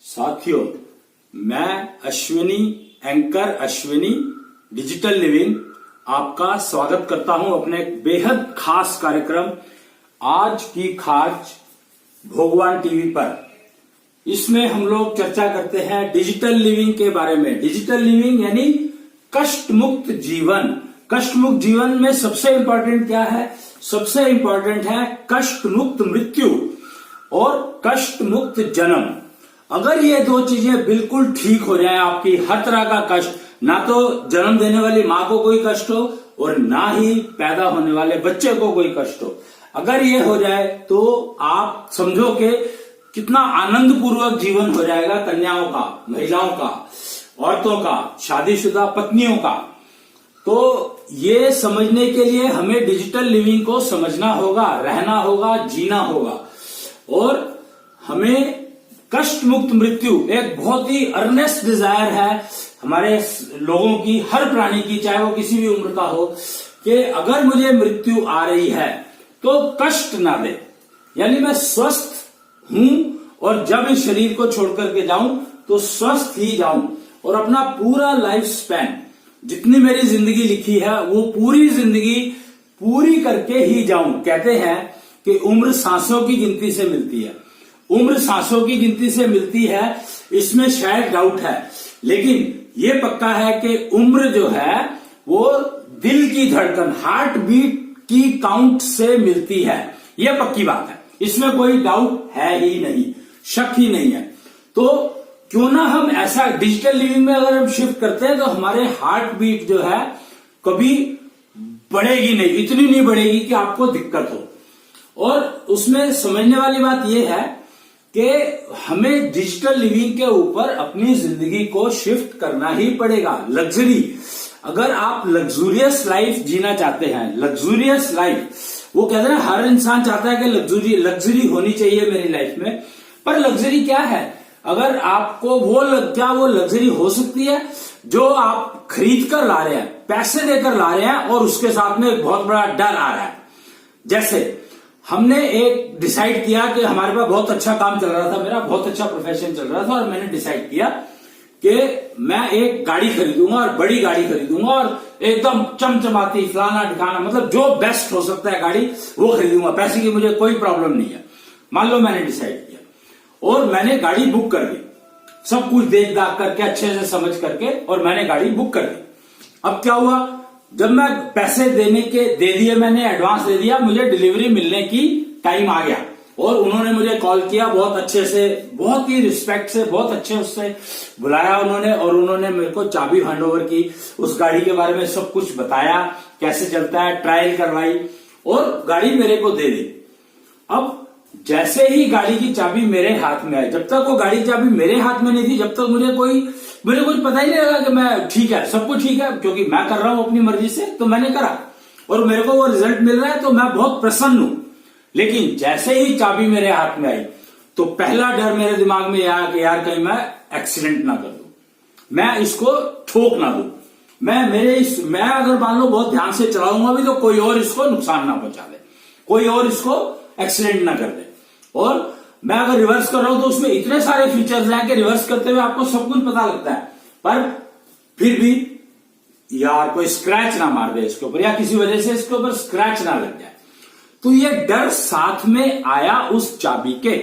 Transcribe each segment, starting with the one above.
साथियों, मैं Ashwini, anchor Ashwini digital living आपका स्वागत करता हूं अपने बेहद खास कार्यक्रम आज की खाज भगवान टीवी पर। इसमें हम लोग चर्चा करते हैं डिजिटल लिविंग के बारे में। डिजिटल लिविंग यानी कष्ट मुक्त जीवन। कष्ट मुक्त जीवन में सबसे इंपॉर्टेंट क्या है? सबसे इंपॉर्टेंट है कष्ट मुक्त मृत्यु और कष्ट मुक्त जन्म। अगर ये दो चीजें बिल्कुल ठीक हो जाए, आपकी हर तरह का कष्ट, ना तो जन्म देने वाली मां को कोई कष्ट हो और ना ही पैदा होने वाले बच्चे को कोई कष्ट हो, अगर ये हो जाए तो आप समझो कि कितना आनंद पूर्वक जीवन हो जाएगा कन्याओं का, महिलाओं का, औरतों का, शादीशुदा पत्नियों का। तो ये समझने के लिए हमें डिजिटल लिविंग को समझना होगा, रहना होगा, जीना होगा और हमें कष्ट मुक्त मृत्यु एक बहुत ही अर्नेस्ट डिजायर है हमारे लोगों की, हर प्राणी की, चाहे वो किसी भी उम्र का हो, कि अगर मुझे मृत्यु आ रही है तो कष्ट ना दे। यानी मैं स्वस्थ हूं और जब इस शरीर को छोड़ करके जाऊं तो स्वस्थ ही जाऊं और अपना पूरा लाइफ स्पैन, जितनी मेरी जिंदगी लिखी है वो पूरी जिंदगी पूरी करके ही जाऊं। कहते हैं कि उम्र सांसों की गिनती से मिलती है। उम्र सांसों की गिनती से मिलती है, इसमें शायद डाउट है, लेकिन ये पक्का है कि उम्र जो है वो दिल की धड़कन, हार्ट बीट की काउंट से मिलती है। ये पक्की बात है, इसमें कोई डाउट है ही नहीं, शक ही नहीं है। तो क्यों ना हम ऐसा डिजिटल लिविंग में अगर हम शिफ्ट करते हैं तो हमारे हार्ट बीट जो है कभी बढ़ेगी नहीं, इतनी नहीं बढ़ेगी कि आपको दिक्कत हो। और उसमें समझने वाली बात यह है कि हमें डिजिटल लिविंग के ऊपर अपनी जिंदगी को शिफ्ट करना ही पड़ेगा। लग्जरी, अगर आप लग्जूरियस लाइफ जीना चाहते हैं, लग्जूरियस लाइफ, वो कहते हैं हर इंसान चाहता है कि लग्जरी होनी चाहिए मेरी लाइफ में, पर लग्जरी क्या है? अगर आपको वो लग्जरी हो सकती है जो आप खरीद कर ला रहे हैं, पैसे देकर ला रहे हैं और उसके साथ में एक बहुत बड़ा डर आ रहा है। जैसे हमने एक डिसाइड किया कि हमारे पास बहुत अच्छा काम चल रहा था, मेरा बहुत अच्छा प्रोफेशन चल रहा था और मैंने डिसाइड किया कि मैं एक गाड़ी खरीदूंगा और बड़ी गाड़ी खरीदूंगा और एकदम चमचमाती, फलाना ढिकाना, मतलब जो बेस्ट हो सकता है गाड़ी वो खरीदूंगा। पैसे की मुझे कोई प्रॉब्लम नहीं है। मान लो मैंने डिसाइड किया और मैंने गाड़ी बुक कर दी, सब कुछ देख दाख करके, अच्छे से समझ करके, और मैंने गाड़ी बुक कर दी। अब क्या हुआ, जब मैं पैसे दे दिए, मैंने एडवांस दे दिया, मुझे डिलीवरी मिलने की टाइम आ गया और उन्होंने मुझे कॉल किया, बहुत अच्छे से, बहुत ही रिस्पेक्ट से, बहुत अच्छे उससे बुलाया उन्होंने और उन्होंने मेरे को चाबी हैंडओवर की, उस गाड़ी के बारे में सब कुछ बताया, कैसे चलता है, ट्रायल करवाई और गाड़ी मेरे को दे दी। अब जैसे ही गाड़ी की चाबी मेरे हाथ में आई, जब तक वो गाड़ी की चाबी मेरे हाथ में नहीं थी, जब तक मुझे कुछ पता ही नहीं लगा कि मैं ठीक है, सब कुछ ठीक है, क्योंकि मैं कर रहा हूं अपनी मर्जी से, तो मैंने करा और मेरे को वो रिजल्ट मिल रहा है तो मैं बहुत प्रसन्न हूं। लेकिन जैसे ही चाबी मेरे हाथ में आई तो पहला डर मेरे दिमाग में आया कि यार कहीं मैं एक्सीडेंट ना कर दूं, मैं इसको ठोक ना दूं, मैं अगर मान लो बहुत ध्यान से चलाऊंगा भी तो कोई और इसको नुकसान ना पहुंचा दे, कोई और इसको एक्सीडेंट ना कर दे। और मैं अगर रिवर्स कर रहा हूं तो उसमें इतने सारे फीचर्स हैं कि रिवर्स करते हुए आपको सब कुछ पता लगता है, पर फिर भी यार कोई स्क्रैच ना मार दे इसके ऊपर, या किसी वजह से इसके ऊपर स्क्रैच ना लग जाए। तो ये डर साथ में आया उस चाबी के,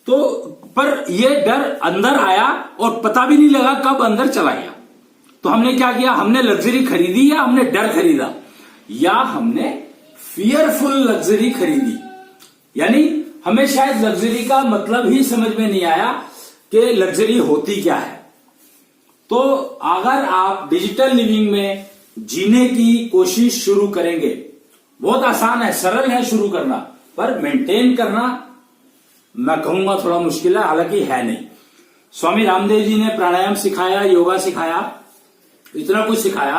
तो पर ये डर अंदर आया और पता भी नहीं लगा कब अंदर चला गया। तो हमने क्या किया, हमने लग्जरी खरीदी या हमने डर खरीदा, या हमने फियरफुल लग्जरी खरीदी। यानी हमें शायद लग्जरी का मतलब ही समझ में नहीं आया कि लग्जरी होती क्या है। तो अगर आप डिजिटल लिविंग में जीने की कोशिश शुरू करेंगे, बहुत आसान है, सरल है शुरू करना, पर मेंटेन करना मैं कहूंगा थोड़ा मुश्किल है, हालांकि है नहीं। स्वामी रामदेव जी ने प्राणायाम सिखाया, योगा सिखाया, इतना कुछ सिखाया,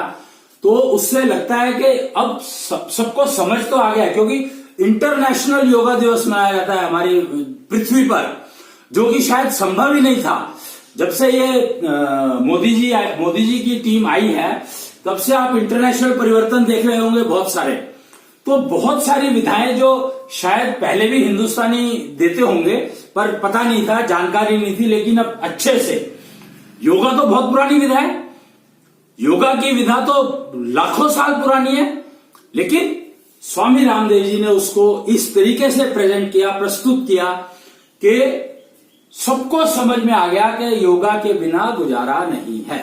तो उससे लगता है कि अब सबको समझ तो आ गया, क्योंकि इंटरनेशनल योगा दिवस मनाया जाता है हमारी पृथ्वी पर, जो कि शायद संभव ही नहीं था। जब से ये मोदी जी की टीम आई है, तब से आप इंटरनेशनल परिवर्तन देख रहे होंगे बहुत सारे। तो बहुत सारी विधाएं जो शायद पहले भी हिंदुस्तानी देते होंगे, पर पता नहीं था, जानकारी नहीं थी, लेकिन अब अच्छे से। योगा तो बहुत पुरानी विधा है, योगा की विधा तो लाखों साल पुरानी है, लेकिन स्वामी रामदेव जी ने उसको इस तरीके से प्रेजेंट किया, प्रस्तुत किया कि सबको समझ में आ गया कि योगा के बिना गुजारा नहीं है।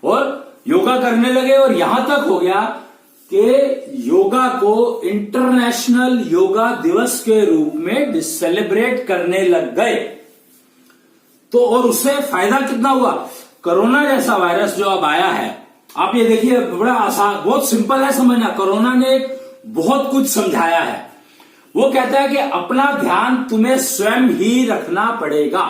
और योगा करने लगे और यहां तक हो गया कि योगा को इंटरनेशनल योगा दिवस के रूप में सेलिब्रेट करने लग गए। तो और उससे फायदा कितना हुआ? कोरोना जैसा वायरस जो अब आया है, आप ये देखिए, बड़ा आसान, बहुत सिंपल है समझना। कोरोना ने बहुत कुछ समझाया है। वो कहता है कि अपना ध्यान तुम्हें स्वयं ही रखना पड़ेगा।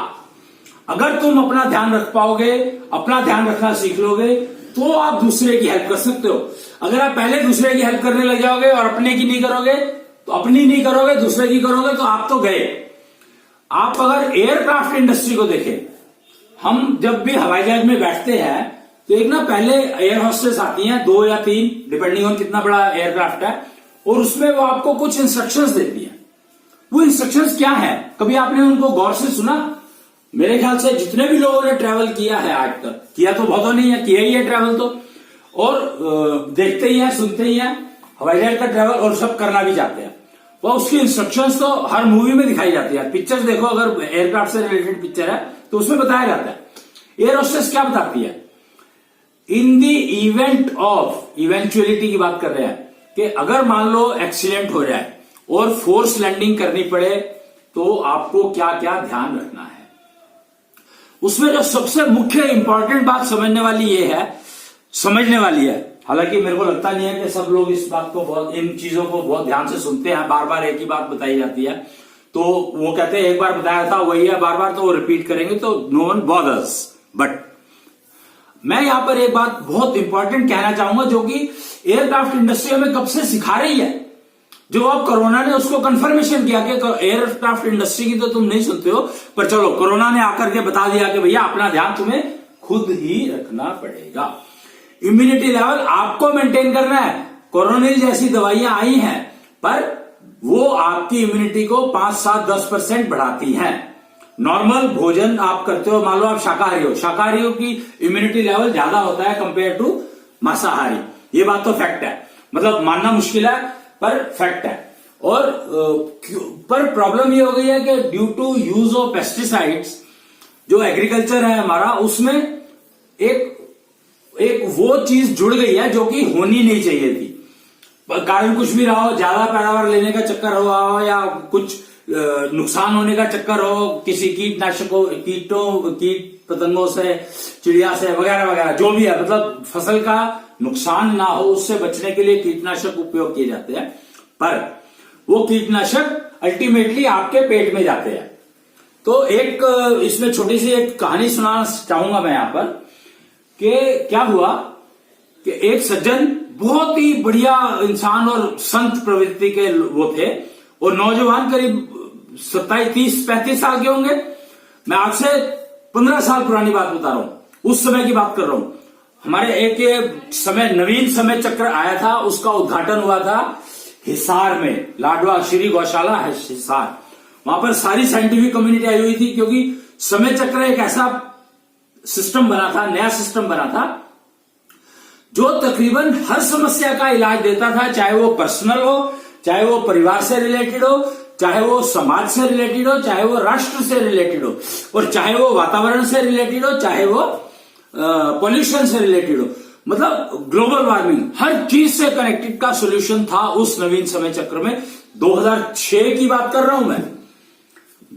अगर तुम अपना ध्यान रख पाओगे, अपना ध्यान रखना सीख लोगे, तो आप दूसरे की हेल्प कर सकते हो। अगर आप पहले दूसरे की हेल्प करने लग जाओगे और अपने की नहीं करोगे, तो अपनी नहीं करोगे, दूसरे की करोगे, तो आप तो गए। आप अगर एयरक्राफ्ट इंडस्ट्री को देखें, हम जब भी हवाई जहाज में बैठते हैं तो एक ना पहले एयर होस्टेस आती हैं, 2 या 3 डिपेंडिंग ऑन कितना बड़ा एयरक्राफ्ट है, और उसमें वो आपको कुछ इंस्ट्रक्शंस देती है। वो इंस्ट्रक्शंस क्या है, कभी आपने उनको गौर से सुना? मेरे ख्याल से जितने भी लोगों ने ट्रैवल किया है आज तक, किया तो बहुतों नहीं है, किया ही है ट्रैवल तो, और देखते ही है, सुनते ही है हवाई जहाज का ट्रैवल, और सब करना भी चाहते हैं। वो उसकी इंस्ट्रक्शंस तो हर मूवी में दिखाई जाती है। पिक्चर्स देखो, अगर एयरक्राफ्ट से रिलेटेड पिक्चर है तो उसमें बताया जाता है। एयर होस्टेस क्या बताती है? इन दी इवेंट ऑफ, इवेंचुअलिटी की बात कर रहे हैं, कि अगर मान लो एक्सीडेंट हो जाए और फोर्स लैंडिंग करनी पड़े, तो आपको क्या क्या ध्यान रखना है। उसमें जो सबसे मुख्य इंपॉर्टेंट बात समझने वाली है, हालांकि मेरे को लगता नहीं है कि सब लोग इस बात को बहुत, इन चीजों को बहुत ध्यान से सुनते हैं। बार बार एक ही बात बताई जाती है, तो वो कहते हैं एक बार बताया था वही है, बार बार तो वो रिपीट करेंगे तो नो वन बॉदर्स। बट मैं यहां पर एक बात बहुत इंपॉर्टेंट कहना चाहूंगा, जो कि एयरक्राफ्ट इंडस्ट्री हमें कब से सिखा रही है, जो अब कोरोना ने उसको कंफर्मेशन किया कि एयरक्राफ्ट इंडस्ट्री की तो तुम नहीं सुनते हो, पर चलो कोरोना ने आकर के बता दिया कि भैया अपना ध्यान तुम्हें खुद ही रखना पड़ेगा। इम्यूनिटी लेवल आपको मेंटेन करना है। कोरोनिल जैसी दवाइयां आई हैं, पर वो आपकी इम्यूनिटी को 5, 7, 10% बढ़ाती हैं। नॉर्मल भोजन आप करते हो, मान लो आप शाकाहारियों की इम्यूनिटी लेवल ज्यादा होता है कंपेयर टू मांसाहारी। ये बात तो फैक्ट है, मतलब मानना मुश्किल है पर फैक्ट है। और पर प्रॉब्लम ये हो गई है कि due to use of pesticides, जो एग्रीकल्चर है हमारा, उसमें एक वो चीज जुड़ गई है जो कि होनी नहीं चाहिए थी। कारण कुछ भी रहा हो, ज्यादा पैदावार लेने का चक्कर हो, या कुछ नुकसान होने का चक्कर हो, किसी कीटनाशकों, कीट पतंगों से, चिड़िया से, वगैरह वगैरह, जो भी है, मतलब फसल का नुकसान ना हो, उससे बचने के लिए कीटनाशक उपयोग किए जाते हैं। पर वो कीटनाशक अल्टीमेटली आपके पेट में जाते हैं। तो एक इसमें छोटी सी एक कहानी सुनाना चाहूंगा मैं यहां पर, कि क्या हुआ कि एक सज्जन, बहुत ही बढ़िया इंसान और संत प्रवृत्ति के वो थे, और नौजवान करीब 27, 30, 35 साल के होंगे। मैं आज से 15 साल पुरानी बात बता रहा हूं, उस समय की बात कर रहा हूं। हमारे एक समय नवीन समय चक्र आया था, उसका उद्घाटन हुआ था हिसार में, लाडवा श्री गौशाला है हिसार। वहां पर सारी साइंटिफिक कम्युनिटी आई हुई थी, क्योंकि समय चक्र एक ऐसा सिस्टम बना था, नया सिस्टम बना था, जो तकरीबन हर समस्या का इलाज देता था, चाहे वो पर्सनल हो, चाहे वो परिवार से रिलेटेड हो, चाहे वो समाज से रिलेटेड हो, चाहे वो राष्ट्र से रिलेटेड हो, और चाहे वो वातावरण से रिलेटेड हो, चाहे वो पॉल्यूशन से रिलेटेड हो, मतलब ग्लोबल वार्मिंग, हर चीज से कनेक्टेड का सॉल्यूशन था उस नवीन समय चक्र में। 2006 की बात कर रहा हूं मैं।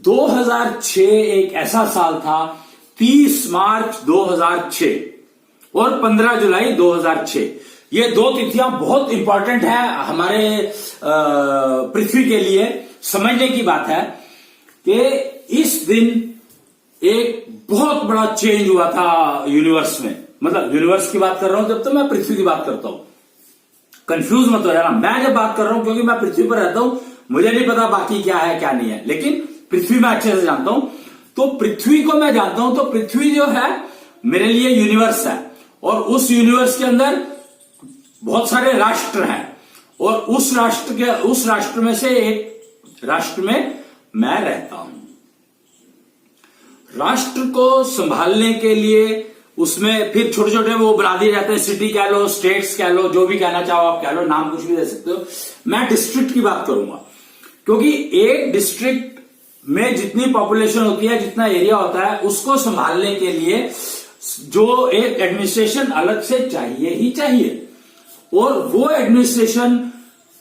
2006 एक ऐसा साल था, 30 मार्च 2006 और 15 जुलाई 2006, ये 2 तिथियां बहुत इंपॉर्टेंट है हमारे पृथ्वी के लिए। समझने की बात है कि इस दिन एक बहुत बड़ा चेंज हुआ था यूनिवर्स में, मतलब यूनिवर्स की बात कर रहा हूं जब तो मैं पृथ्वी की बात करता हूं, कंफ्यूज मत हो जाना। मैं जब बात कर रहा हूं, क्योंकि मैं पृथ्वी पर रहता हूं, मुझे नहीं पता बाकी क्या है क्या नहीं है, लेकिन पृथ्वी में अच्छे से जानता हूं। तो पृथ्वी को मैं जानता हूं, तो पृथ्वी जो है मेरे लिए यूनिवर्स है, और उस यूनिवर्स के अंदर बहुत सारे राष्ट्र हैं, और उस राष्ट्र में से एक राष्ट्र में मैं रहता हूं। राष्ट्र को संभालने के लिए उसमें फिर छोटे छोटे वो बना दिए जाते हैं, सिटी कह लो, स्टेट्स कह लो, जो भी कहना चाहो आप कह लो, नाम कुछ भी दे सकते हो। मैं डिस्ट्रिक्ट की बात करूंगा, क्योंकि एक डिस्ट्रिक्ट में जितनी पॉपुलेशन होती है, जितना एरिया होता है, उसको संभालने के लिए जो एक एडमिनिस्ट्रेशन अलग से चाहिए ही चाहिए। और वो एडमिनिस्ट्रेशन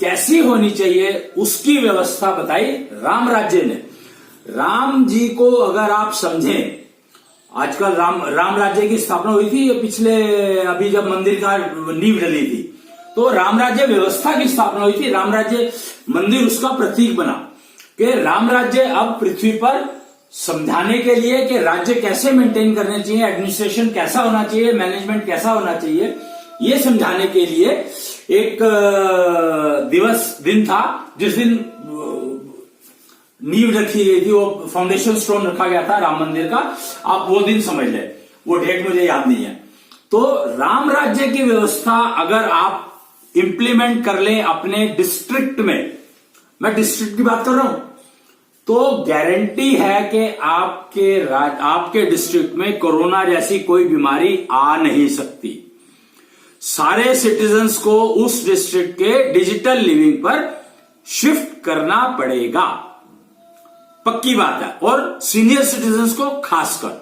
कैसी होनी चाहिए उसकी व्यवस्था बताई राम राज्य ने। राम जी को अगर आप समझें, आजकल राम राज्य की स्थापना हुई थी पिछले, अभी जब मंदिर का नींव डली थी, तो राम राज्य व्यवस्था की स्थापना हुई थी। राम राज्य मंदिर उसका प्रतीक बना कि राम राज्य अब पृथ्वी पर समझाने के लिए कि राज्य कैसे मेंटेन करने चाहिए, एडमिनिस्ट्रेशन कैसा होना चाहिए, मैनेजमेंट कैसा होना चाहिए, ये समझाने के लिए एक दिन था जिस दिन नींव रखी गई थी, वो फाउंडेशन स्टोन रखा गया था राम मंदिर का। आप वो दिन समझ ले, वो डेट मुझे याद नहीं है। तो राम राज्य की व्यवस्था अगर आप इंप्लीमेंट कर ले अपने डिस्ट्रिक्ट में, मैं डिस्ट्रिक्ट की बात कर रहा हूं, तो गारंटी है कि आपके डिस्ट्रिक्ट में कोरोना जैसी कोई बीमारी आ नहीं सकती। सारे सिटीजन्स को उस डिस्ट्रिक्ट के डिजिटल लिविंग पर शिफ्ट करना पड़ेगा, पक्की बात है। और सीनियर सिटीजन्स को खासकर,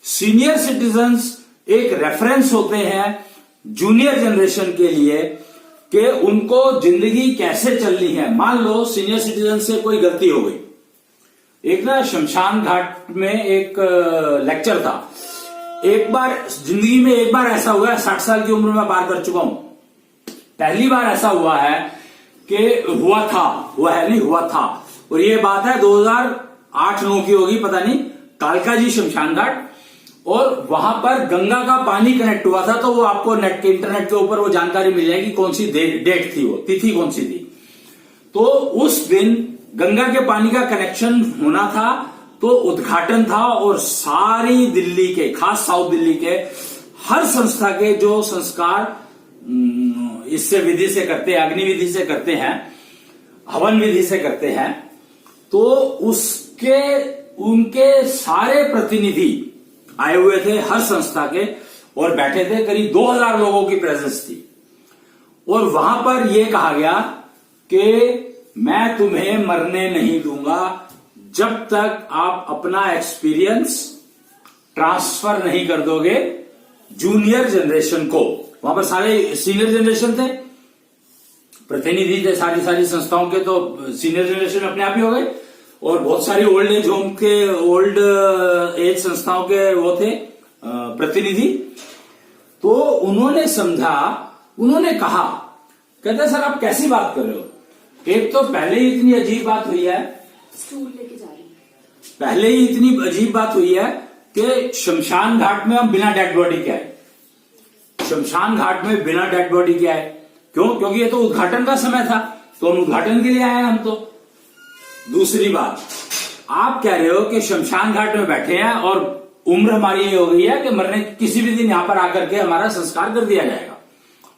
सीनियर सिटीजन्स एक रेफरेंस होते हैं जूनियर जनरेशन के लिए कि उनको जिंदगी कैसे चलनी है। मान लो सीनियर सिटीजन से कोई गलती हो गई। एक ना शमशान घाट में एक लेक्चर था, एक बार जिंदगी में एक बार ऐसा हुआ है, 60 साल की उम्र में पार कर चुका हूं, पहली बार ऐसा हुआ है कि हुआ था। और ये बात है 2008-9 की होगी, पता नहीं, कालका जी शमशान घाट, और वहां पर गंगा का पानी कनेक्ट हुआ था। तो वो आपको इंटरनेट के ऊपर वो जानकारी मिल जाएगी कौन सी डेट थी, वो तिथि कौन सी थी। तो उस दिन गंगा के पानी का कनेक्शन होना था, तो उद्घाटन था, और सारी दिल्ली के, खास साउथ दिल्ली के हर संस्था के जो संस्कार इससे विधि से करते हैं, अग्नि विधि से करते हैं, हवन विधि से करते हैं, तो उनके सारे प्रतिनिधि आए हुए थे हर संस्था के, और बैठे थे, करीब 2000 लोगों की प्रेजेंस थी। और वहां पर यह कहा गया कि मैं तुम्हें मरने नहीं दूंगा जब तक आप अपना एक्सपीरियंस ट्रांसफर नहीं कर दोगे जूनियर जनरेशन को। वहां पर सारे सीनियर जनरेशन थे, प्रतिनिधि थे सारी संस्थाओं के, तो सीनियर जनरेशन अपने आप ही हो गए, और बहुत सारी ओल्ड एज होम के, ओल्ड एज संस्थाओं के वो थे प्रतिनिधि। तो उन्होंने समझा, उन्होंने कहा, कहते सर आप कैसी बात कर रहे हो, एक तो पहले ही इतनी अजीब बात हुई है, स्टूल लेके जा रही है, पहले ही इतनी अजीब बात हुई है कि शमशान घाट में हम बिना डेड बॉडी के आए। शमशान घाट में बिना डेड बॉडी के आए क्यों? क्योंकि ये तो उद्घाटन का समय था, तो हम उद्घाटन के लिए आए हम तो। दूसरी बात, आप कह रहे हो कि शमशान घाट में बैठे हैं और उम्र हमारी ये हो गई है कि मरने किसी भी दिन यहां पर आकर के हमारा संस्कार कर दिया जाएगा,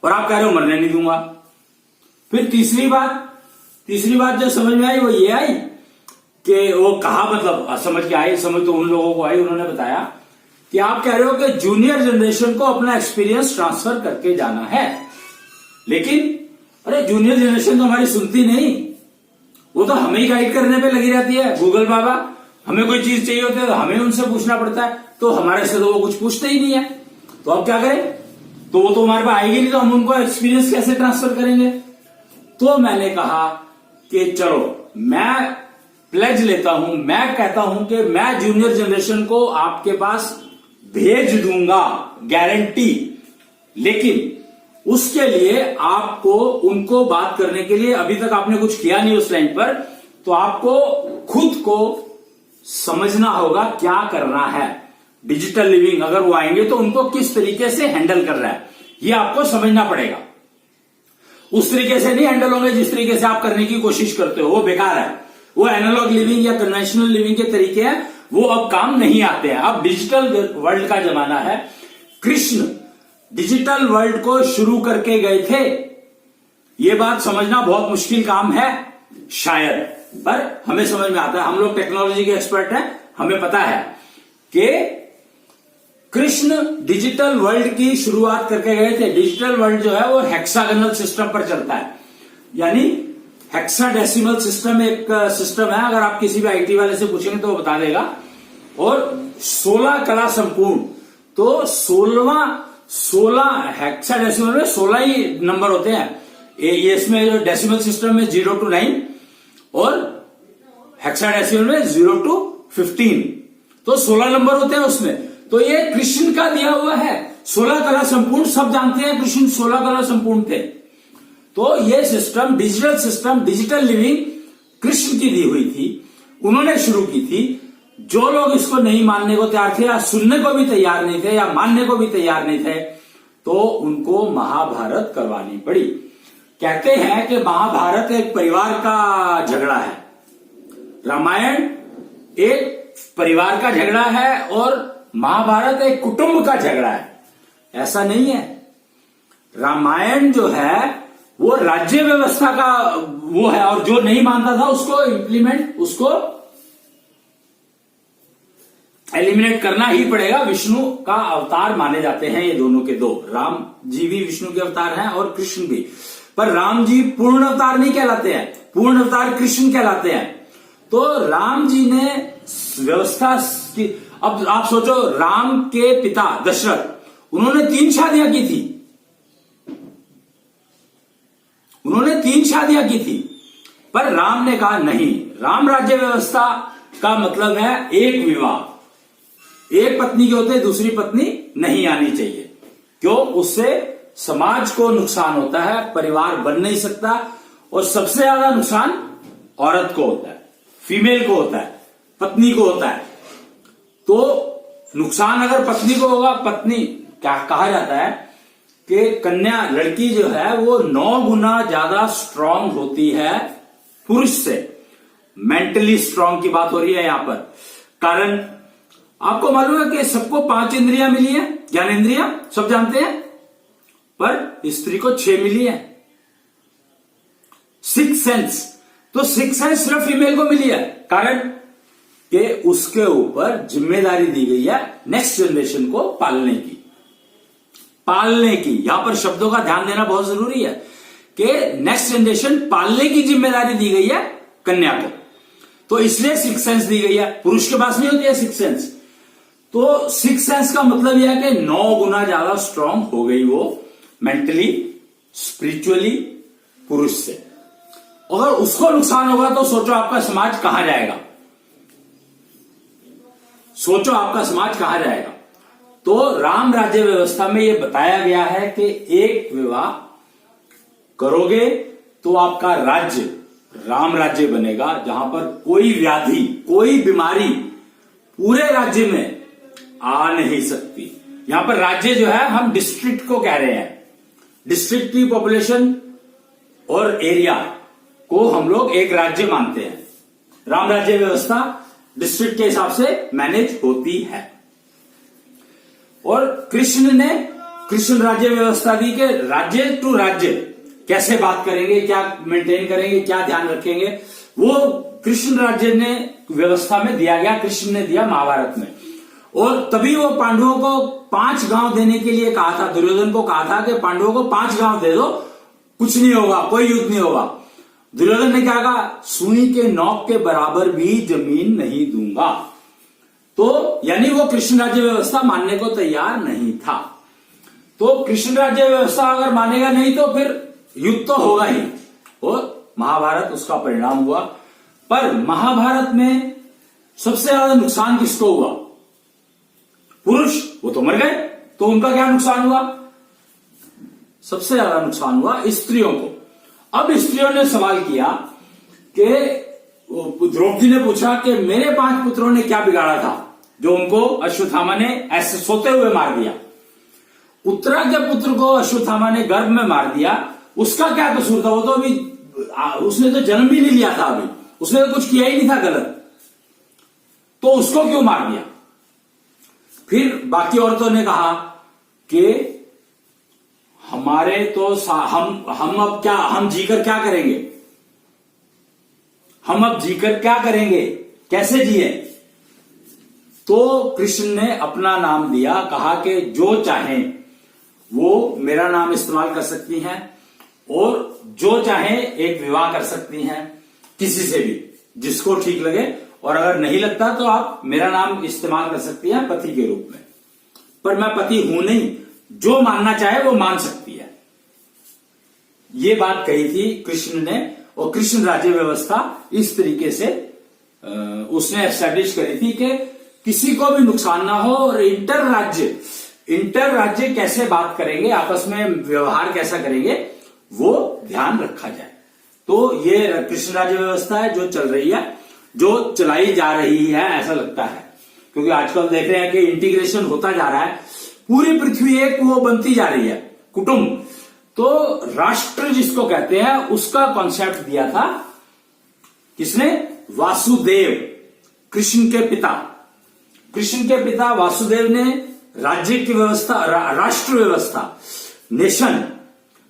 और आप कह रहे हो मरने नहीं दूंगा। फिर तीसरी बात जो समझ में आई वो ये आई कि वो कहा, मतलब समझ के आई, समझ तो उन लोगों को आई, उन्होंने बताया कि आप कह रहे हो कि जूनियर जनरेशन को अपना एक्सपीरियंस ट्रांसफर करके जाना है, लेकिन अरे जूनियर जनरेशन तो हमारी सुनती नहीं, वो तो हमें ही गाइड करने पे लगी रहती है। गूगल बाबा, हमें कोई चीज चाहिए होती है तो हमें उनसे पूछना पड़ता है, तो हमारे से तो वो कुछ पूछते ही नहीं है, तो अब क्या करें? तो वो तो हमारे पास आएगी नहीं, तो हम उनको एक्सपीरियंस कैसे ट्रांसफर करेंगे? तो मैंने कहा कि चलो मैं प्लेज लेता हूं, मैं कहता हूं कि मैं जूनियर जनरेशन को आपके पास भेज दूंगा, गारंटी। लेकिन उसके लिए आपको उनको बात करने के लिए, अभी तक आपने कुछ किया नहीं उस लाइन पर, तो आपको खुद को समझना होगा क्या करना है। डिजिटल लिविंग अगर वो आएंगे तो उनको किस तरीके से हैंडल कर रहा है, ये आपको समझना पड़ेगा। उस तरीके से नहीं हैंडल होंगे जिस तरीके से आप करने की कोशिश करते हो, वो बेकार है। वो एनालॉग लिविंग या कन्वेंशनल लिविंग के तरीके हैं, वो अब काम नहीं आते हैं। अब डिजिटल वर्ल्ड का जमाना है। कृष्ण डिजिटल वर्ल्ड को शुरू करके गए थे, ये बात समझना बहुत मुश्किल काम है शायद, पर हमें समझ में आता है। हम लोग टेक्नोलॉजी के एक्सपर्ट हैं, हमें पता है कि कृष्ण डिजिटल वर्ल्ड की शुरुआत करके गए थे। डिजिटल वर्ल्ड जो है वो हेक्सागोनल सिस्टम पर चलता है, यानी हेक्साडेसिमल सिस्टम एक सिस्टम है। अगर आप किसी भी आईटी वाले से पूछेंगे तो वो बता देगा। और 16 कला संपूर्ण, तो 16 हेक्साडेसिमल में 16 ही नंबर होते हैं। ये इसमें जो डेसिमल सिस्टम में 0 to 9 और हेक्साडेसिमल में 0 to 15, तो 16 नंबर होते हैं उसमें। तो ये कृष्ण का दिया हुआ है 16 कला संपूर्ण। सब जानते हैं कृष्ण 16 कला संपूर्ण थे। तो ये system, digital system, digital living Krishna की दी हुई थी, उन्होंने शुरू की थी। जो लोग इसको नहीं मानने को तैयार थे या सुनने को भी तैयार नहीं थे या मानने को भी तैयार नहीं थे, तो उनको महाभारत करवानी पड़ी। कहते हैं कि महाभारत एक परिवार का झगड़ा है, रामायण एक परिवार का झगड़ा है और महाभारत एक कुटुंब का झगड़ा है। ऐसा नहीं है। रामायण जो है वो राज्य व्यवस्था का वो है, और जो नहीं मानता था उसको इम्प्लीमेंट, उसको एलिमिनेट करना ही पड़ेगा। विष्णु का अवतार माने जाते हैं ये दोनों के दो। राम जी भी विष्णु के अवतार हैं और कृष्ण भी, पर राम जी पूर्ण अवतार नहीं कहलाते हैं, पूर्ण अवतार कृष्ण कहलाते हैं। तो राम जी ने व्यवस्था की। अब आप सोचो, राम के पिता दशरथ, उन्होंने 3 शादियां की थी, उन्होंने 3 शादियां की थी, पर राम ने कहा नहीं। राम राज्य व्यवस्था का मतलब है एक विवाह, एक पत्नी के होते दूसरी पत्नी नहीं आनी चाहिए। क्यों? उससे समाज को नुकसान होता है, परिवार बन नहीं सकता, और सबसे ज्यादा नुकसान औरत को होता है, फीमेल को होता है, पत्नी को होता है। तो नुकसान अगर पत्नी को होगा, पत्नी क्या कहा जाता है कि कन्या लड़की जो है वो 9 गुना ज्यादा स्ट्रांग होती है पुरुष से। मेंटली स्ट्रांग की बात हो रही है यहां पर। कारण आपको मालूम है कि सबको 5 इंद्रियां मिली है, ज्ञानेंद्रियां, सब जानते हैं, पर स्त्री को 6 मिली है, 6 सेंस। तो 6 सेंस सिर्फ फीमेल को मिली है, कारण कि उसके ऊपर जिम्मेदारी दी गई है नेक्स्ट जनरेशन को पालने की। यहां पर शब्दों का ध्यान देना बहुत जरूरी है कि नेक्स्ट जनरेशन पालने की जिम्मेदारी दी गई है कन्या को। तो इसलिए 6 सेंस दी गई है, पुरुष के पास नहीं होती है 6 सेंस। तो 6 सेंस का मतलब यह है कि 9 गुना ज्यादा स्ट्रांग हो गई वो मेंटली, स्पिरिचुअली पुरुष से। अगर उसको नुकसान होगा तो सोचो आपका समाज कहां जाएगा, सोचो आपका समाज कहां जाएगा। तो राम राज्य व्यवस्था में यह बताया गया है कि एक विवाह करोगे तो आपका राज्य राम राज्य बनेगा, जहां पर कोई व्याधि, कोई बीमारी पूरे राज्य में आ नहीं सकती। यहां पर राज्य जो है हम डिस्ट्रिक्ट को कह रहे हैं, डिस्ट्रिक्ट की पॉपुलेशन और एरिया को हम लोग एक राज्य मानते हैं। राम राज्य व्यवस्था डिस्ट्रिक्ट के हिसाब से मैनेज होती है। और कृष्ण ने कृष्ण राज्य व्यवस्था दी कि राज्य टू राज्य कैसे बात करेंगे, क्या मेंटेन करेंगे, क्या ध्यान रखेंगे, वो कृष्ण राज्य ने व्यवस्था में दिया गया, कृष्ण ने दिया महाभारत में। और तभी वो पांडवों को 5 गांव देने के लिए कहा था, दुर्योधन को कहा था कि पांडवों को 5 गांव दे दो, कुछ नहीं होगा, कोई युद्ध नहीं होगा। दुर्योधन ने क्या कहा? सुई के नोक के बराबर भी जमीन नहीं दूंगा। तो यानी वो कृष्ण राज्य व्यवस्था मानने को तैयार नहीं था। तो कृष्ण राज्य व्यवस्था अगर मानेगा नहीं तो फिर युद्ध तो होगा ही, और महाभारत उसका परिणाम हुआ। पर महाभारत में सबसे ज्यादा नुकसान किसको हुआ? पुरुष, वो तो मर गए, तो उनका क्या नुकसान हुआ? सबसे ज्यादा नुकसान हुआ स्त्रियों को। अब स्त्रियों ने सवाल किया कि द्रौपदी ने पूछा कि मेरे 5 पुत्रों ने क्या बिगाड़ा था जो उनको अश्वत्थामा ने ऐसे सोते हुए मार दिया। उत्तरा के पुत्र को अश्वत्थामा ने गर्भ में मार दिया, उसका क्या कसूर था? वो तो अभी उसने तो जन्म भी नहीं लिया था, अभी उसने तो कुछ किया ही नहीं था गलत, तो उसको क्यों मार दिया? फिर बाकी औरतों ने कहा कि हमारे तो हम अब क्या, हम जीकर क्या करेंगे, हम अब जीकर क्या करेंगे, कैसे जिए? तो कृष्ण ने अपना नाम दिया, कहा कि जो चाहें वो मेरा नाम इस्तेमाल कर सकती हैं और जो चाहे एक विवाह कर सकती हैं किसी से भी, जिसको ठीक लगे, और अगर नहीं लगता तो आप मेरा नाम इस्तेमाल कर सकती हैं पति के रूप में, पर मैं पति हूं नहीं, जो मानना चाहे वो मान सकती है। ये बात कही थी कृष्ण ने, और कृष्ण राज्य व्यवस्था इस तरीके से उसने एस्टैब्लिश करी थी कि किसी को भी नुकसान ना हो, और इंटर राज्य कैसे बात करेंगे, आपस में व्यवहार कैसा करेंगे, वो ध्यान रखा जाए। तो ये कृष्ण राज्य व्यवस्था है जो चल रही है, जो चलाई जा रही है ऐसा लगता है, क्योंकि आजकल देख रहे हैं कि इंटीग्रेशन होता जा रहा है, पूरी पृथ्वी एक वो बनती जा रही है, कुटुंब। तो राष्ट्र जिसको कहते हैं उसका कॉन्सेप्ट दिया था किसने? वासुदेव, कृष्ण के पिता वासुदेव ने राज्य की व्यवस्था, राष्ट्र व्यवस्था,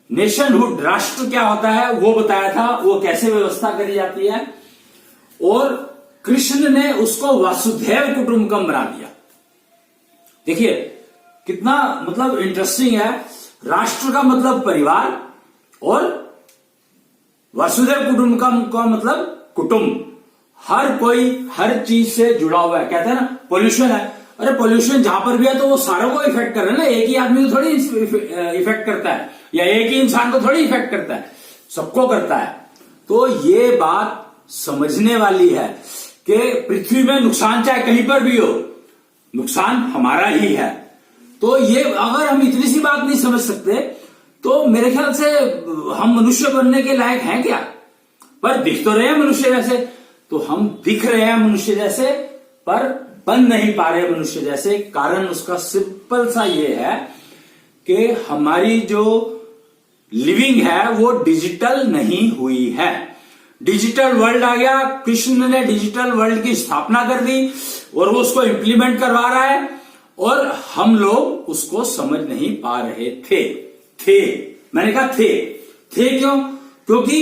नेशनहुड, राष्ट्र क्या होता है वो बताया था, वो कैसे व्यवस्था करी जाती है, और कृष्ण ने उसको वासुदेव कुटुंबकम बना दिया। देखिए कितना मतलब इंटरेस्टिंग है, राष्ट्र का मतलब परिवार और वासुदेव कुटुंबकम का मतलब कुटुंब। हर कोई हर चीज से जुड़ा हुआ है। कहते हैं ना पोल्यूशन है, अरे पोल्यूशन जहां पर भी है तो वो सारों को इफेक्ट कर रहा है ना, एक ही आदमी को थोड़ी इफेक्ट करता है, या एक ही इंसान को थोड़ी इफेक्ट करता है, सबको करता है। तो ये बात समझने वाली है कि पृथ्वी में नुकसान चाहे कहीं पर भी हो, नुकसान हमारा ही है। तो ये अगर हम इतनी सी बात नहीं समझ सकते तो मेरे ख्याल से हम मनुष्य बनने के लायक हैं क्या? पर दिख तो रहे हैं मनुष्य जैसे, तो हम दिख रहे हैं मनुष्य जैसे पर बन नहीं पा रहे मनुष्य जैसे। कारण उसका सिंपल सा ये है कि हमारी जो लिविंग है वो डिजिटल नहीं हुई है। डिजिटल वर्ल्ड आ गया, कृष्ण ने डिजिटल वर्ल्ड की स्थापना कर दी और वो उसको इंप्लीमेंट करवा रहा है, और हम लोग उसको समझ नहीं पा रहे थे। मैंने कहा थे क्यों? क्योंकि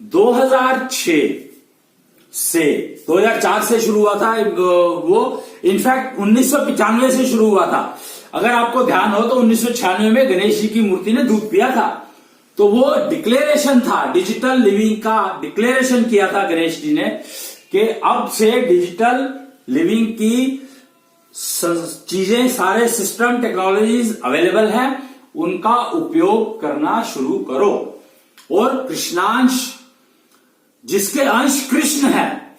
2004 से शुरू हुआ था वो, इनफैक्ट 1995 से शुरू हुआ था। अगर आपको ध्यान हो तो 1996 में गणेश जी की मूर्ति ने दूध पिया था, तो वो डिक्लेरेशन था, डिजिटल लिविंग का डिक्लेरेशन किया था गणेश जी ने कि अब से डिजिटल लिविंग की चीजें, सारे सिस्टम, टेक्नोलॉजीज अवेलेबल हैं, उनका उपयोग करना शुरू करो। और कृष्णांश, जिसके अंश कृष्ण है,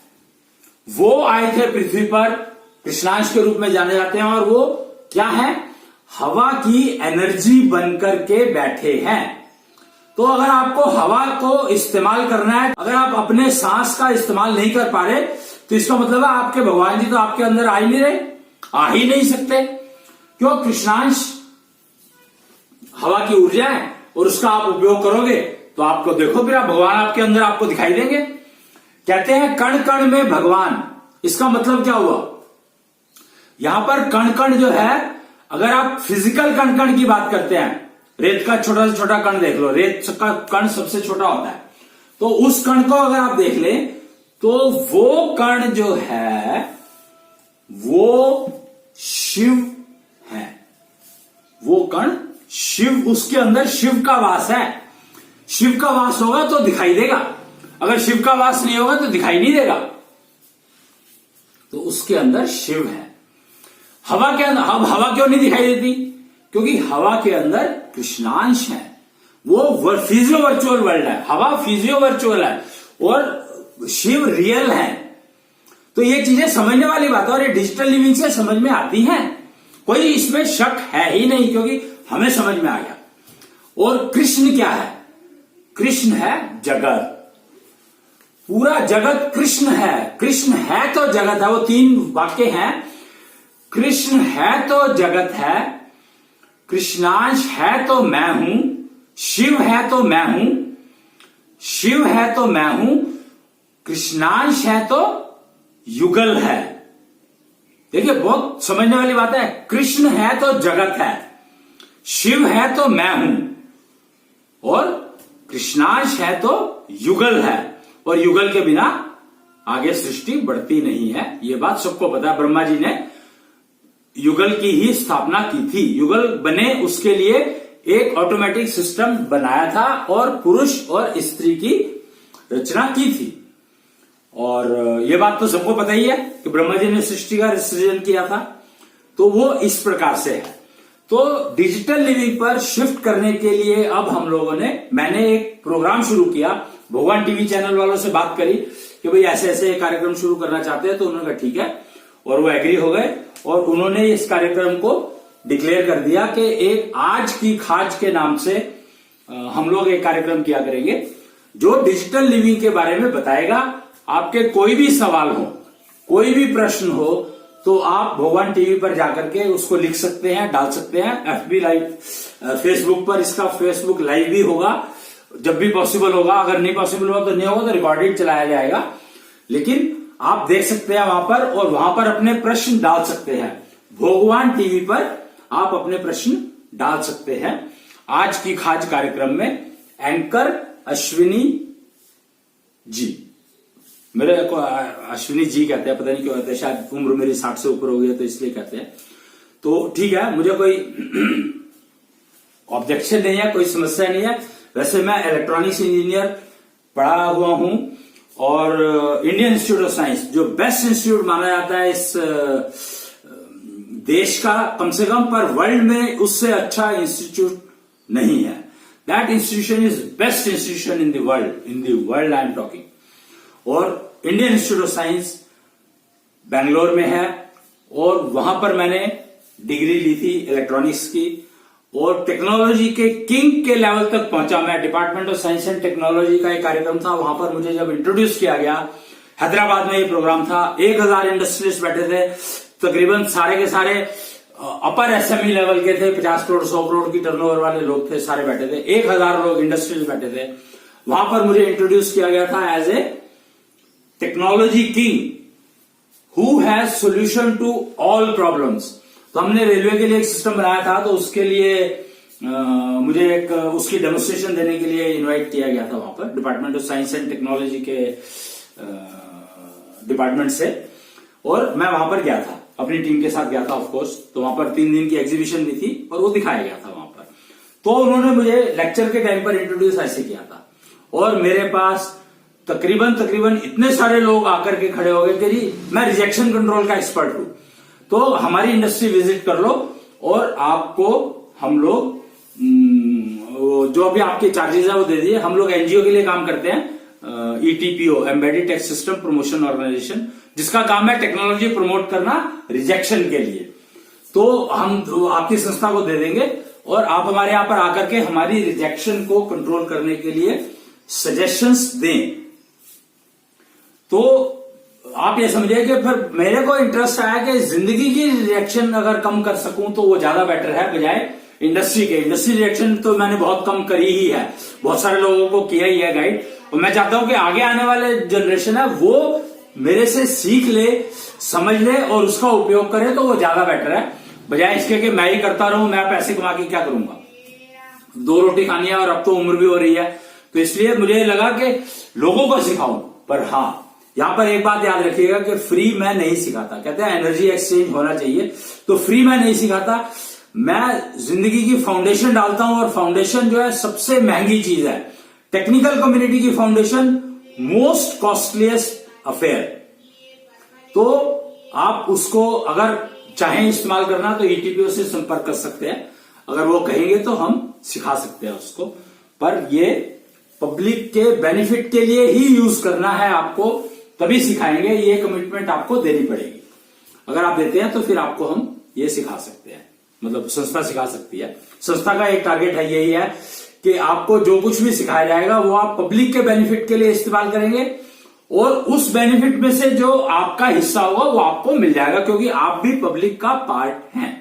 वो आए थे पृथ्वी पर, कृष्णांश के रूप में जाने जाते हैं, और वो क्या है? हवा की एनर्जी बनकर के बैठे हैं। तो अगर आपको हवा को इस्तेमाल करना है, अगर आप अपने सांस का इस्तेमाल नहीं कर पा रहे, तो इसका मतलब है आपके भगवान जी तो आपके अंदर आ ही नहीं रहे, आ ही नहीं सकते। क्यों? कृष्णांश हवा की ऊर्जा है, और उसका आप उपयोग करोगे तो आपको देखो फिर आप भगवान आपके अंदर आपको दिखाई देंगे। कहते हैं कण कण में भगवान, इसका मतलब क्या हुआ? यहां पर कण कण जो है, अगर आप फिजिकल कण कण की बात करते हैं, रेत का छोटा से छोटा कण देख लो, रेत का कण सबसे छोटा होता है, तो उस कण को अगर आप देख लें तो वो कण जो है वो शिव है, वो कण शिव, उसके अंदर शिव का वास है। शिव का वास होगा तो दिखाई देगा, अगर शिव का वास नहीं होगा तो दिखाई नहीं देगा। तो उसके अंदर शिव है। हवा के अंदर, अब हवा क्यों नहीं दिखाई देती? क्योंकि हवा के अंदर कृष्णांश है, वो फिजियो वर्चुअल वर्ल्ड है, हवा फिजियो वर्चुअल है और शिव रियल है। तो ये चीजें समझने वाली बात है, और ये डिजिटल लिविंग से समझ में आती हैं, कोई इसमें शक है ही नहीं, क्योंकि हमें समझ में आ गया। और कृष्ण क्या है? कृष्ण है जगत, पूरा जगत कृष्ण है। कृष्ण है तो जगत है, वो 3 वाक्य हैं। कृष्ण है तो जगत है, कृष्णांश है तो मैं हूं, शिव है तो मैं हूं, शिव है तो मैं हूं, कृष्णांश है तो युगल है। देखिए बहुत समझने वाली बात है। कृष्ण है तो जगत है, शिव है तो मैं हूं, और कृष्णांश है तो युगल है, और युगल के बिना आगे सृष्टि बढ़ती नहीं है। ये बात सबको पता है। ब्रह्मा जी ने युगल की ही स्थापना की थी। युगल बने उसके लिए एक ऑटोमेटिक सिस्टम बनाया था और पुरुष और स्त्री की रचना की थी। और ये बात तो सबको पता ही है कि ब्रह्मा जी ने सृष्टि का सृजन किया था। तो वो इस प्रकार से है। तो डिजिटल लिविंग पर शिफ्ट करने के लिए अब हम लोगों ने, मैंने एक प्रोग्राम शुरू किया, भगवान टीवी चैनल वालों से बात करी कि भाई ऐसे ऐसे कार्यक्रम शुरू करना चाहते हैं। तो उन्होंने कहा ठीक है, और वो एग्री हो गए और उन्होंने इस कार्यक्रम को डिक्लेयर कर दिया कि एक आज की खाज के नाम से हम लोग एक कार्यक्रम किया करेंगे जो डिजिटल लिविंग के बारे में बताएगा। आपके कोई भी सवाल हो, कोई भी प्रश्न हो, तो आप भगवान टीवी पर जाकर के उसको लिख सकते हैं, डाल सकते हैं। FB लाइव, फेसबुक पर इसका फेसबुक लाइव भी होगा जब भी पॉसिबल होगा। अगर नहीं पॉसिबल होगा तो नहीं होगा, तो रिकॉर्डेड चलाया जाएगा, लेकिन आप देख सकते हैं वहां पर, और वहां पर अपने प्रश्न डाल सकते हैं। भगवान टीवी पर आप अपने प्रश्न डाल सकते हैं। आज की खाज कार्यक्रम में एंकर अश्विनी जी, मेरे को अश्विनी जी कहते हैं, पता नहीं क्यों कहते हैं, शायद उम्र मेरी 60 से ऊपर हो गई है तो इसलिए कहते हैं। तो ठीक है, मुझे कोई ऑब्जेक्शन नहीं है, कोई समस्या नहीं है। वैसे मैं इलेक्ट्रॉनिक्स इंजीनियर पढ़ा हुआ हूं और इंडियन इंस्टीट्यूट ऑफ साइंस, जो बेस्ट इंस्टीट्यूट माना जाता है इस देश का, कम से कम पर वर्ल्ड में उससे अच्छा इंस्टीट्यूट नहीं है। That institution is best institution in the world I am talking. और Indian Institute of Science Bangalore में है, और वहां पर मैंने डिग्री ली थी इलेक्ट्रॉनिक्स की, और टेक्नोलॉजी के किंग के लेवल तक पहुंचा मैं। Department of science and technology का एक कार्यक्रम था, वहां पर मुझे जब इंट्रोड्यूस किया गया, हैदराबाद में ये प्रोग्राम था, 1000 इंडस्ट्रियलिस्ट बैठे थे, तकरीबन सारे के सारे अपर SME लेवल के थे, 50 करोड़ 100 करोड़ की टर्नओवर वाले लोग थे, सारे बैठे थे, 1000 लोग इंडस्ट्रियलिस्ट बैठे थे। वहां पर मुझे इंट्रोड्यूस किया गया था as a technology king who has solution to all problems. तो हमने रेलवे के लिए एक सिस्टम बनाया था, तो उसके लिए मुझे एक उसकी डेमोन्स्ट्रेशन देने के लिए इनवाइट किया गया था वहां पर, department of science and technology के डिपार्टमेंट से, और मैं वहां पर गया था, अपनी टीम के साथ गया था ऑफ कोर्स। तो वहां पर 3 दिन की एग्जीबिशन भी थी और वो दिखाया गया था वहां पर। तो उन्होंने मुझे लेक्चर के टाइम पर इंट्रोड्यूस ऐसे किया था, और मेरे पास तकरीबन इतने सारे लोग आकर के खड़े हो गए कि जी मैं रिजेक्शन कंट्रोल का एक्सपर्ट हूं, तो हमारी इंडस्ट्री विजिट कर लो और आपको हम लोग जो भी आपके चार्जेस है वो दे दिए। हम लोग NGO के लिए काम करते हैं, ETPO, embedded tech system promotion organisation, जिसका काम है टेक्नोलॉजी प्रमोट करना रिजेक्शन के लिए। तो हम आपकी संस्था को दे देंगे और आप हमारे यहां पर आकर के हमारी रिजेक्शन को कंट्रोल करने के लिए सजेशंस दें। तो आप ये समझिए कि फिर मेरे को इंटरेस्ट आया कि जिंदगी की रिएक्शन अगर कम कर सकूं तो वो ज्यादा बेटर है बजाय इंडस्ट्री के। इंडस्ट्री रिएक्शन तो मैंने बहुत कम करी ही है, बहुत सारे लोगों को किया ही है गाइड, और मैं चाहता हूं कि आगे आने वाले जनरेशन है वो मेरे से सीख ले, समझ ले और उसका उपयोग करे, तो वो ज्यादा बेटर है बजाय इसके कि मैं ही करता रहूं, मैं पैसे कमा के क्या करूंगा, 2 रोटी खानी है और अब तो उम्र भी हो रही है। तो इसलिए मुझे लगा कि लोगों को सिखाऊं। पर हाँ, यहां पर एक बात याद रखिएगा कि फ्री मैं नहीं सिखाता। कहते हैं एनर्जी एक्सचेंज होना चाहिए, तो फ्री मैं नहीं सिखाता। मैं जिंदगी की फाउंडेशन डालता हूं, और फाउंडेशन जो है सबसे महंगी चीज है। टेक्निकल कम्युनिटी की फाउंडेशन मोस्ट कॉस्टलीस्ट अफेयर। तो आप उसको अगर चाहें इस्तेमाल करना तो ETPO से संपर्क कर सकते हैं, अगर वो कहेंगे तो हम सिखा सकते हैं उसको। पर ये पब्लिक के बेनिफिट के लिए ही यूज करना है आपको, तभी सिखाएंगे। ये कमिटमेंट आपको देनी पड़ेगी। अगर आप देते हैं तो फिर आपको हम ये सिखा सकते हैं, मतलब संस्था सिखा सकती है। संस्था का एक टारगेट है, यही है कि आपको जो कुछ भी सिखाया जाएगा वो आप पब्लिक के बेनिफिट के लिए इस्तेमाल करेंगे, और उस बेनिफिट में से जो आपका हिस्सा होगा वो आपको मिल जाएगा, क्योंकि आप भी पब्लिक का पार्ट हैं।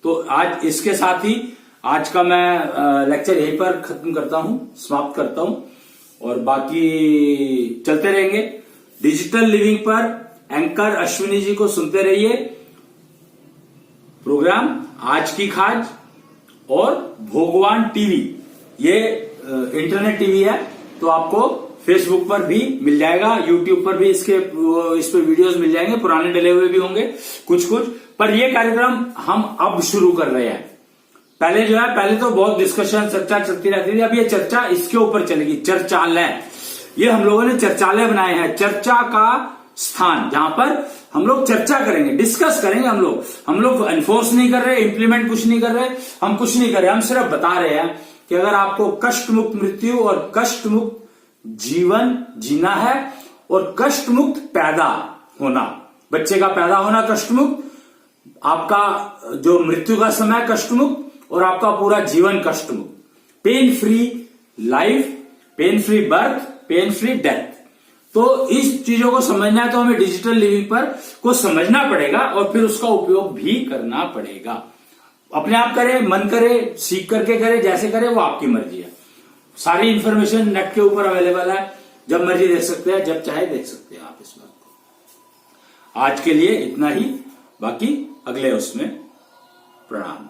तो आज इसके साथ ही आज का मैं लेक्चर यहीं पर खत्म करता हूं, समाप्त करता हूं, और बाकी चलते रहेंगे। डिजिटल लिविंग पर एंकर अश्विनी जी को सुनते रहिए। प्रोग्राम आज की खाज और भगवान टीवी, ये इंटरनेट टीवी है, तो आपको फेसबुक पर भी मिल जाएगा, यूट्यूब पर भी इस पे वीडियोस मिल जाएंगे, पुराने डले हुए भी होंगे कुछ कुछ। पर ये कार्यक्रम हम अब शुरू कर रहे हैं। पहले तो बहुत डिस्कशन चर्चा चलती रहती थी, अब ये चर्चा इसके ऊपर चलेगी। चर्चालय, ये हम लोगों ने चर्चालय बनाए हैं, चर्चा का स्थान, जहां पर हम लोग चर्चा करेंगे, डिस्कस करेंगे। हम लोग एनफोर्स नहीं कर रहे, इंप्लीमेंट कुछ नहीं कर रहे, हम कुछ नहीं कर रहे, हम सिर्फ बता रहे हैं कि अगर आपको कष्ट मुक्त मृत्यु और कष्ट मुक्त जीवन जीना है और कष्ट मुक्त पैदा होना, बच्चे का पैदा होना कष्ट मुक्त, आपका जो मृत्यु का समय कष्ट मुक्त और आपका पूरा जीवन कष्ट मुक्त, pain free life, pain free birth, pain free death. तो इस चीजों को समझना है तो हमें डिजिटल लिविंग पर को समझना पड़ेगा और फिर उसका उपयोग भी करना पड़ेगा। अपने आप करे, मन करे, सीख करके करे, जैसे करे, वो आपकी मर्जी है। सारी इंफॉर्मेशन नेट के ऊपर अवेलेबल है, जब मर्जी देख सकते हैं, जब चाहे देख सकते हैं आप इस बात को। आज के लिए इतना ही, बाकी अगले उसमें प्रणाम।